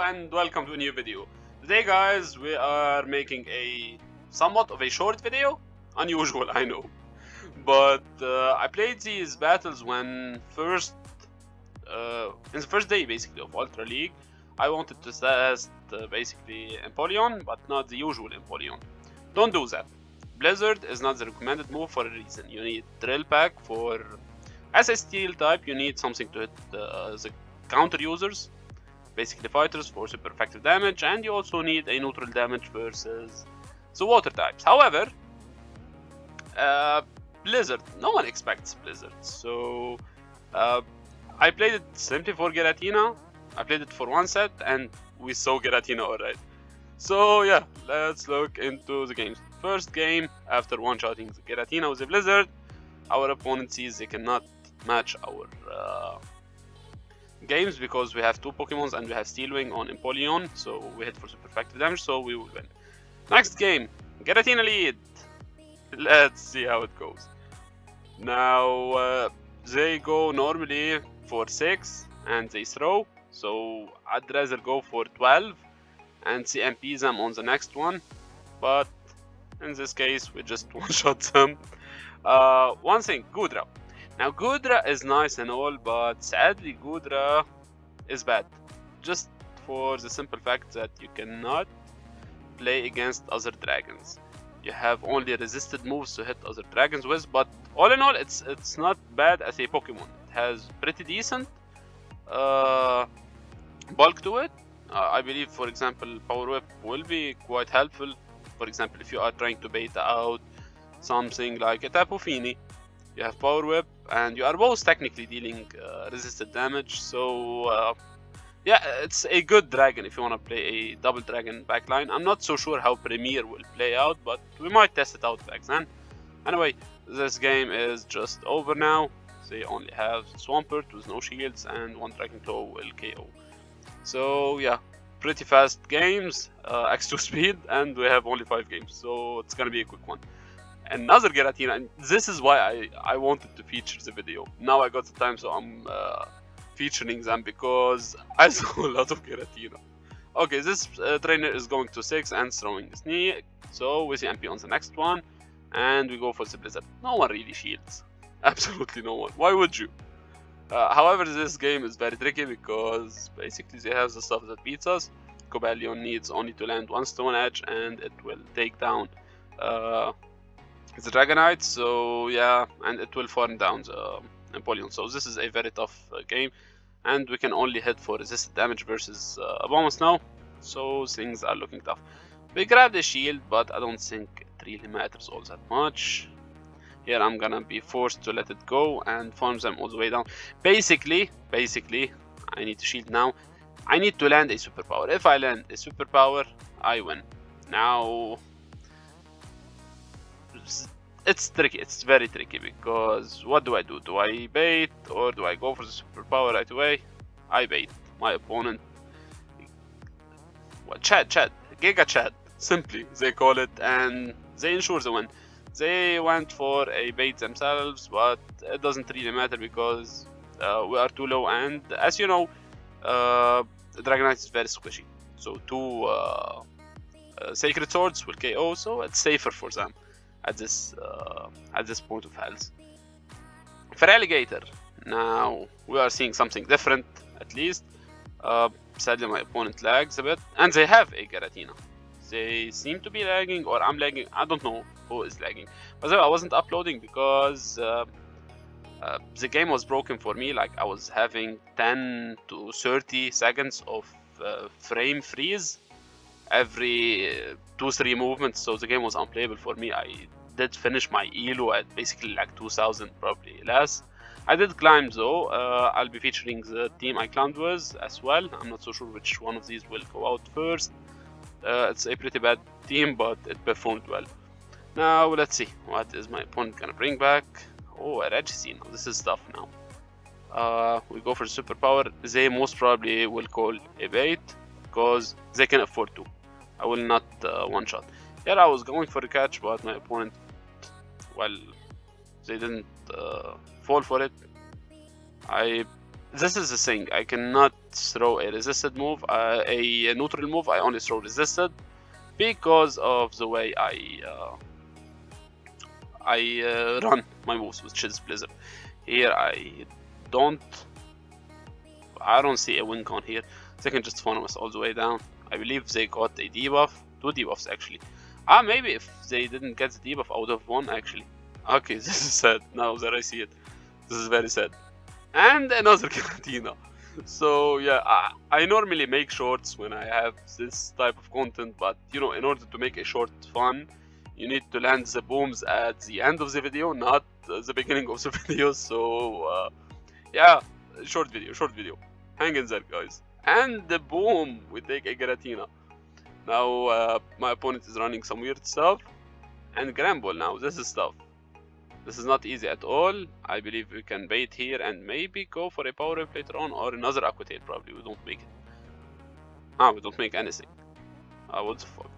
and welcome to a new video. Today guys, we are making a somewhat of a short video. Unusual, I know. But I played these battles when in the first day basically of Ultra League. I wanted to test basically Empoleon, but not the usual Empoleon. Don't do that. Blizzard is not the recommended move for a reason. You need Drill Pack for... As a steel type, you need something to hit the counter users, basically fighters, for super effective damage, and you also need a neutral damage versus the water types. However, Blizzard, no one expects Blizzard, so I played it simply for Giratina. I played it for one set and we saw Giratina alright. So yeah, let's look into the games. First game, after one-shotting the Giratina with the Blizzard, our opponent sees they cannot match our games because we have two Pokemons and we have Steel Wing on Empoleon, so we hit for super effective damage, so we will win. Next game, Giratina lead. Let's see how it goes. Now they go normally for 6 and they throw, so I'd rather go for 12 and CMP them on the next one, but in this case we just one-shot them. One thing, Goodra. Now Goodra is nice and all, but sadly Goodra is bad. Just for the simple fact that you cannot play against other dragons. You have only resisted moves to hit other dragons with, but all in all it's not bad as a Pokemon. It has pretty decent bulk to it. I believe, for example, Power Whip will be quite helpful. For example, if you are trying to bait out something like a Tapu Fini, you have Power Whip and you are both technically dealing resisted damage, so yeah, it's a good dragon if you want to play a double dragon backline. I'm not so sure how Premier will play out, but we might test it out back then. Anyway, this game is just over now. They only have Swampert with no shields and one Dragon Claw will KO. So yeah, pretty fast games, x2 speed, and we have only 5 games, so it's gonna be a quick one. Another Giratina, and this is why I wanted to feature the video. Now I got the time, so I'm featuring them because I saw a lot of Giratina. Okay, this trainer is going to 6 and throwing Sneak, so we see MP on the next one, and we go for the Blizzard. No one really shields, absolutely no one. Why would you? However, this game is very tricky because basically they have the stuff that beats us. Empoleon needs only to land one Stone Edge and it will take down the Dragonite, so yeah, and it will farm down the Empoleon. So this is a very tough game, and we can only hit for resisted damage versus Abomas now, so things are looking tough. We grabbed a shield, but I don't think it really matters all that much. Here I'm gonna be forced to let it go and farm them all the way down. Basically, I need to shield now. I need to land a superpower. If I land a superpower, I win. Now, it's tricky. It's very tricky because what do? Do I bait or do I go for the superpower right away? I bait. My opponent, what? Chad, Giga Chad, simply they call it, and they ensure the win. They went for a bait themselves, but it doesn't really matter because we are too low, and as you know, Dragonite is very squishy. So 2 Sacred Swords will KO, so it's safer for them at this point of health. For Alligator, now we are seeing something different at least. Sadly, my opponent lags a bit, and they have a Giratina. They seem to be lagging, or I'm lagging. I don't know who is lagging. But I wasn't uploading because the game was broken for me. Like I was having 10 to 30 seconds of frame freeze every 2-3 movements, so the game was unplayable for me. I did finish my elo at basically like 2000, probably less. I did climb though. I'll be featuring the team I climbed with as well. I'm not so sure which one of these will go out first. It's a pretty bad team, but it performed well. Now let's see what is my opponent gonna bring back. Oh, a Regicine. This is tough now. We go for superpower. They most probably will call a bait because they can afford to. I will not one-shot. Yeah, I was going for a catch, but my opponent, well, they didn't fall for it. I this is the thing. I cannot throw a resisted move, a neutral move. I only throw resisted because of the way I run my moves, which is Blizzard. Here I don't see a win con here. They can just farm us all the way down. I believe they got a debuff, 2 debuffs actually. Maybe if they didn't get the debuff, I would have won actually. Okay, this is sad. Now that I see it, this is very sad. And another giratina. So yeah, I normally make shorts when I have this type of content, but you know, in order to make a short fun, you need to land the booms at the end of the video, not the beginning of the video. So yeah, short video. Hang in there, guys. And the boom, we take a giratina. Now my opponent is running some weird stuff, and Gramble now. This is tough. This is not easy at all. I believe we can bait here and maybe go for a power wave later on, or another Aqua Tail. Probably we don't make it. We don't make anything. What the fuck?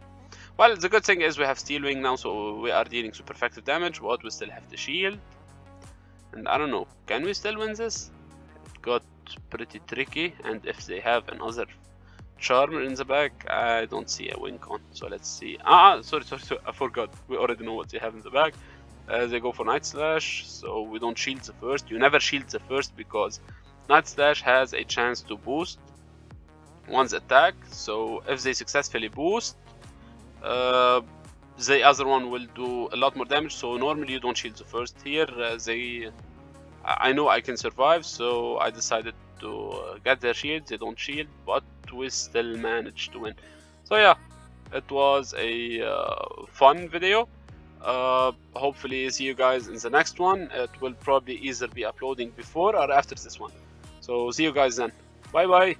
Well, the good thing is we have Steel Wing now, so we are dealing super effective damage, but we still have the shield. And I don't know, can we still win this? It got pretty tricky, and if they have another Charmer in the back, I don't see a win con. So let's see. Sorry, I forgot. We already know what they have in the back. They go for Night Slash, so we don't shield the first. You never shield the first because Night Slash has a chance to boost one's attack. So if they successfully boost, the other one will do a lot more damage. So normally you don't shield the first. Here I know I can survive, so I decided to get their shield. They don't shield, but we still managed to win. So yeah, it was a fun video. Hopefully see you guys in the next one. It will probably either be uploading before or after this one. So see you guys then. Bye bye.